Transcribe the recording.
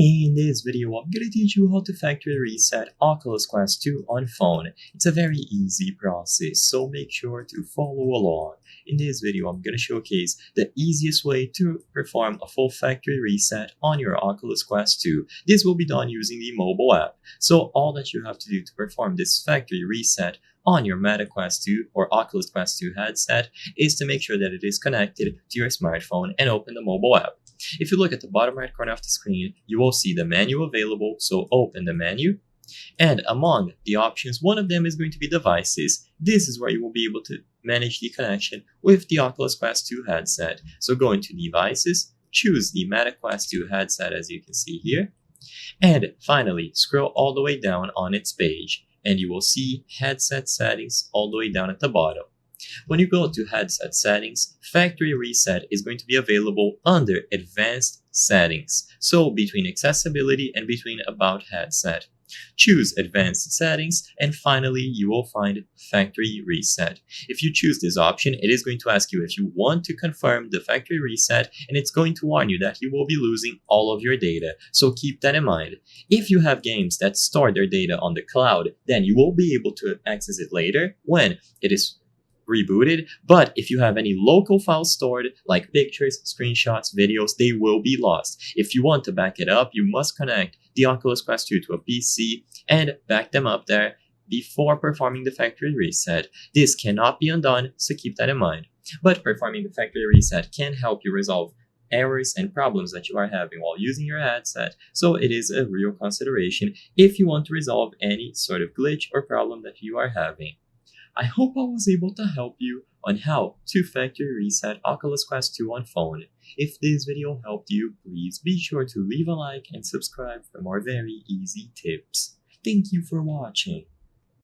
In this video, I'm going to teach you how to factory reset Oculus Quest 2 on phone. It's a very easy process, so make sure to follow along. In this video, I'm going to showcase the easiest way to perform a full factory reset on your Oculus Quest 2. This will be done using the mobile app. So all that you have to do to perform this factory reset on your Meta Quest 2 or Oculus Quest 2 headset is to make sure that it is connected to your smartphone and open the mobile app. If you look at the bottom right corner of the screen, you will see the menu available, so open the menu. And among the options, one of them is going to be devices. This is where you will be able to manage the connection with the Oculus Quest 2 headset. So go into devices, choose the Meta Quest 2 headset as you can see here. And finally, scroll all the way down on its page and you will see headset settings all the way down at the bottom. When you go to headset settings, factory reset is going to be available under advanced settings. So between accessibility and between about headset. Choose advanced settings and finally you will find factory reset. If you choose this option, it is going to ask you if you want to confirm the factory reset and it's going to warn you that you will be losing all of your data. So keep that in mind. If you have games that store their data on the cloud, then you will be able to access it later when it is rebooted, but if you have any local files stored like pictures, screenshots, videos, they will be lost. If you want to back it up, you must connect the Oculus Quest 2 to a PC and back them up there before performing the factory reset. This cannot be undone, so keep that in mind. But performing the factory reset can help you resolve errors and problems that you are having while using your headset, so it is a real consideration if you want to resolve any sort of glitch or problem that you are having. I hope I was able to help you on how to factory reset Oculus Quest 2 on phone. If this video helped you, please be sure to leave a like and subscribe for more very easy tips. Thank you for watching.